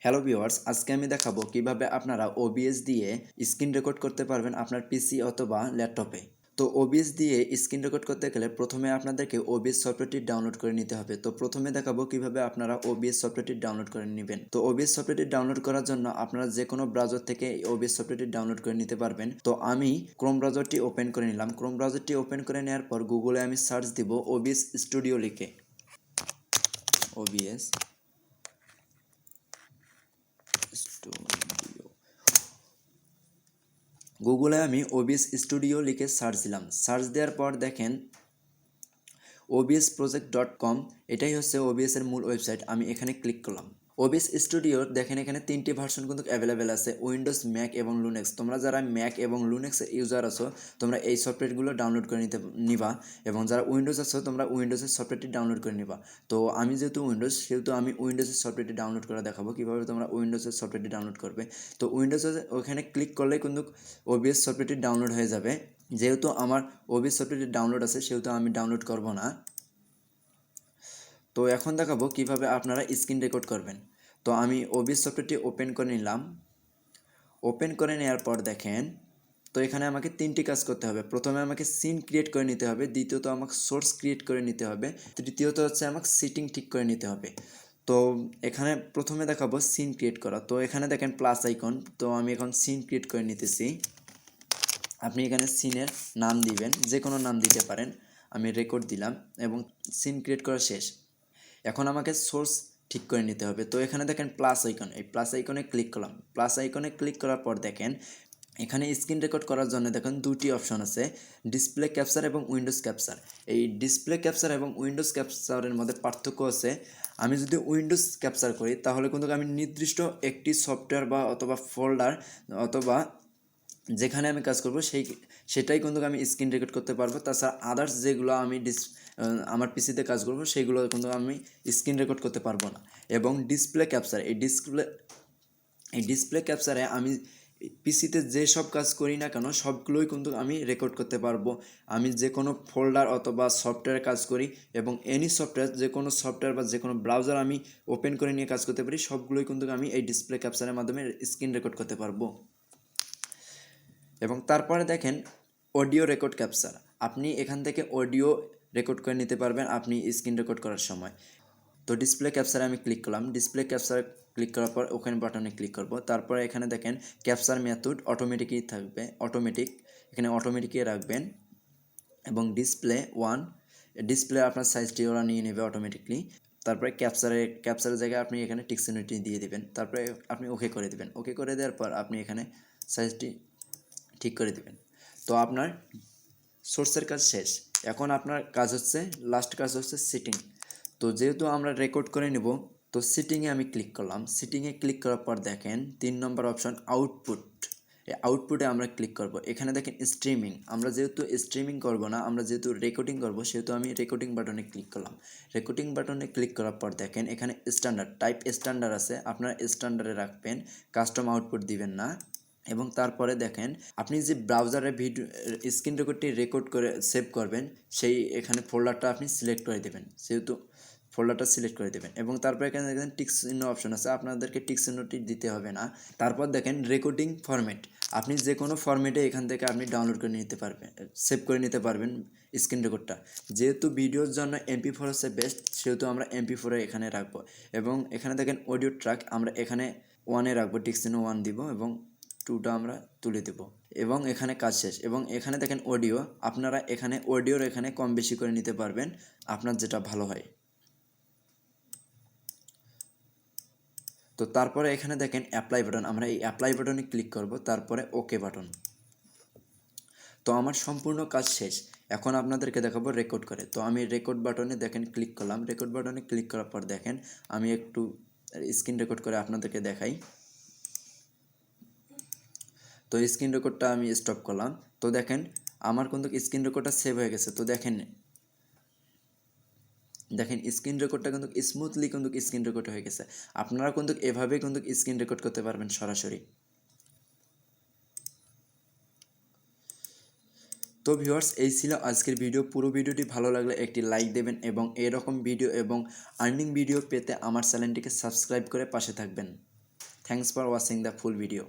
Hello viewers, আজকে আমি দেখাবো কিভাবে আপনারা OBS দিয়ে স্ক্রিন রেকর্ড করতে পারবেন আপনার পিসি অথবা ল্যাপটপে। তো OBS দিয়ে স্ক্রিন রেকর্ড করতে গেলে প্রথমে আপনাদেরকে OBS সফটওয়্যারটি ডাউনলোড করে নিতে হবে। তো প্রথমে দেখাবো কিভাবে আপনারা OBS সফটওয়্যারটি ডাউনলোড করে নেবেন। তো OBS সফটওয়্যারটি ডাউনলোড করার জন্য আপনারা যে কোনো ব্রাউজার থেকে OBS সফটওয়্যারটি ডাউনলোড করে নিতে পারবেন। তো আমি ক্রোম ব্রাউজারটি ওপেন করে নিলাম। ক্রোম ব্রাউজারটি ওপেন করে নেওয়ার পর গুগলে আমি সার্চ দিব OBS স্টুডিও লিখে। OBS স্টুডিও, গুগলে আমি OBS স্টুডিও লিখে সার্চ দিলাম। সার্চ দেওয়ার পর দেখেন obsproject.com, এটাই হচ্ছে OBS এর মূল ওয়েবসাইট। আমি এখানে ক্লিক করলাম। OBS স্টুডিওর দেখেন এখানে 3টি ভার্সন কিন্তু অ্যাভেলেবেল আছে, উইন্ডোজ, ম্যাক এবং লুনেক্স। তোমরা যারা ম্যাক এবং লুনেক্স ইউজার আছো তোমরা এই সফটওয়্যারগুলো ডাউনলোড করে নিবা, এবং যারা উইন্ডোজ আছো তোমরা উইন্ডোজের সফটওয়্যারটি ডাউনলোড করে নিবা। তো আমি যেহেতু উইন্ডোজ, সেহেতু আমি উইন্ডোজের সফটওয়্যারটি ডাউনলোড করে দেখাবো কীভাবে তোমরা উইন্ডোজের সফটওয়্যারটি ডাউনলোড করবে। তো উইন্ডোজে ওখানে ক্লিক করলেই কিন্তু OBS সফটওয়্যারটি ডাউনলোড হয়ে যাবে। যেহেতু আমার OBS সফটওয়্যারটি ডাউনলোড আছে সেহেতু আমি ডাউনলোড করব না। তো এখন দেখাবো কিভাবে আপনারা স্ক্রিন রেকর্ড করবেন। তো আমি OBS সফটওয়্যারটি ওপেন করে নিলাম। ওপেন করে নেওয়ার পর দেখেন, তো এখানে আমাকে 3টি কাজ করতে হবে। প্রথমে আমাকে সিন ক্রিয়েট করে নিতে হবে, দ্বিতীয়ত আমাকে সোর্স ক্রিয়েট করে নিতে হবে, তৃতীয়ত হচ্ছে আমাকে সিটিং ঠিক করে নিতে হবে। তো এখানে প্রথমে দেখাবো সিন ক্রিয়েট করা। তো এখানে দেখেন প্লাস আইকন, তো আমি এখন সিন ক্রিয়েট করে নিতেছি। আপনি এখানে সিনের নাম দিবেন, যে কোনো নাম দিতে পারেন। আমি রেকর্ড দিলাম এবং সিন ক্রিয়েট করা শেষ। এখন আমাকে সোর্স ঠিক করে নিতে হবে। তো এখানে দেখেন প্লাস আইকন, এই প্লাস আইকনে ক্লিক করলাম। প্লাস আইকনে ক্লিক করার পর দেখেন এখানে স্ক্রিন রেকর্ড করার জন্য দেখেন 2টি অপশন আছে, ডিসপ্লে ক্যাপচার এবং উইন্ডোজ ক্যাপচার। এই ডিসপ্লে ক্যাপচার এবং উইন্ডোজ ক্যাপচারের মধ্যে পার্থক্য আছে। আমি যদি উইন্ডোজ ক্যাপচার করি তাহলে কিন্তু আমি নির্দিষ্ট একটি সফটওয়্যার বা অথবা ফোল্ডার অথবা যেখানে আমি কাজ করব সেটাই কিন্তু আমি স্ক্রিন রেকর্ড করতে পারবো। তাছাড়া আদার্স যেগুলো আমি আমার পিসিতে কাজ করব সেগুলো কিন্তু আমি স্ক্রিন রেকর্ড করতে পারবো না। এবং ডিসপ্লে ক্যাপচার, এই ডিসপ্লে ক্যাপচারে আমি পিসিতে যে সব কাজ করি না কেন সবগুলোই কিন্তু আমি রেকর্ড করতে পারবো। আমি যে কোনো ফোল্ডার অথবা সফটওয়্যারে কাজ করি এবং এনি সফটওয়্যার, যে কোনো সফটওয়্যার বা যে কোনো ব্রাউজার আমি ওপেন করে নিয়ে কাজ করতে পারি, সবগুলোই কিন্তু আমি এই ডিসপ্লে ক্যাপচারের মাধ্যমে স্ক্রিন রেকর্ড করতে পারবো। এবং তারপরে দেখেন অডিও রেকর্ড ক্যাপচার, আপনি এখান থেকে অডিও রেকর্ড করে নিতে পারবেন আপনি স্ক্রিন রেকর্ড করার সময়। তো ডিসপ্লে ক্যাপচারে আমি ক্লিক করলাম। ডিসপ্লে ক্যাপচারে ক্লিক করার পর ওখানে বাটনে ক্লিক করব। তারপরে এখানে দেখেন ক্যাপচার মেথড অটোমেটিকই থাকবে, অটোমেটিক, এখানে অটোমেটিকই রাখবেন। এবং ডিসপ্লে আপনার সাইজটি ওরা নিয়ে নেবে অটোমেটিকলি। তারপরে ক্যাপচারের জায়গায় আপনি এখানে টিক চিহ্নটি দিয়ে দিবেন। তারপরে আপনি ওকে করে দিবেন। ওকে করে দেওয়ার পর আপনি এখানে সাইজটি ঠিক করে দিবেন। তো আপনার সোর্সের কাজ শেষ। এখন আপনার কাজ হচ্ছে, লাস্ট কাজ হচ্ছে সিটিং। তো যেহেতু আমরা রেকর্ড করে নেব, তো সিটিংয়ে আমি ক্লিক করলাম। সিটিংয়ে ক্লিক করার পর দেখেন 3 নম্বর অপশন আউটপুট, এই আউটপুটে আমরা ক্লিক করব। এখানে দেখেন স্ট্রিমিং, আমরা যেহেতু স্ট্রিমিং করব না, আমরা যেহেতু রেকর্ডিং করব, সেহেতু আমি রেকর্ডিং বাটনে ক্লিক করলাম। রেকর্ডিং বাটনে ক্লিক করার পর দেখেন এখানে স্ট্যান্ডার্ড, টাইপ স্ট্যান্ডার্ড আছে, আপনারা স্ট্যান্ডার্ডে রাখবেন, কাস্টম আউটপুট দিবেন না। এবং তারপরে দেখেন আপনি যে ব্রাউজারে ভিডিও স্ক্রিন রেকর্ডটি রেকর্ড করে সেভ করবেন সেই এখানে ফোল্ডারটা আপনি সিলেক্ট করে দেবেন, সেহেতু ফোল্ডারটা সিলেক্ট করে দেবেন। এবং তারপর এখানে দেখেন টিক চিহ্ন অপশন আছে, আপনাদেরকে টিক চিহ্নটি দিতে হবে না। তারপর দেখেন রেকর্ডিং ফরম্যাট, আপনি যে কোনো ফরম্যাটে এখান থেকে আপনি ডাউনলোড করে নিতে পারবেন, সেভ করে নিতে পারবেন স্ক্রিন রেকর্ডটা। যেহেতু ভিডিওর জন্য MP4 হচ্ছে বেস্ট, সেহেতু আমরা MP4 এখানে রাখবো। এবং এখানে দেখেন অডিও ট্র্যাক, আমরা এখানে 1-এ রাখবো, টিক চিহ্ন 1 দিব এবং 2টা আমরা তুলে দেব। এবং এখানে কাজ শেষ। এবং এখানে দেখেন অডিও, আপনারা এখানে অডিওর এখানে কম বেশি করে নিতে পারবেন, আপনার যেটা ভালো হয়। তো তারপরে এখানে দেখেন অ্যাপ্লাই বাটন, আমরা এই অ্যাপ্লাই বাটনে ক্লিক করব, তারপরে ওকে বাটন। তো আমার সম্পূর্ণ কাজ শেষ। এখন আপনাদেরকে দেখাবো রেকর্ড করে। তো আমি রেকর্ড বাটনে দেখেন ক্লিক করলাম। রেকর্ড বাটনে ক্লিক করার পর দেখেন আমি একটু স্ক্রিন রেকর্ড করে আপনাদেরকে দেখাই। তো স্ক্রিন রেকর্ডটা আমি স্টপ করলাম। তো দেখেন আমার কিন্তু স্ক্রিন রেকর্ডটা সেভ হয়ে গেছে। তো দেখেন স্ক্রিন রেকর্ডটা কিন্তু স্মুথলি কিন্তু স্ক্রিন রেকর্ড হয়ে গেছে। আপনারা কিন্তু এভাবেই কিন্তু স্ক্রিন রেকর্ড করতে পারবেন সরাসরি। তো ভিউয়ার্স, এই ছিল আজকের ভিডিও। পুরো ভিডিওটি ভালো লাগলে একটি লাইক দেবেন এবং এরকম ভিডিও এবং আর্নিং ভিডিও পেতে আমার চ্যানেলটিকে সাবস্ক্রাইব করে পাশে থাকবেন। Thanks for watching the full video.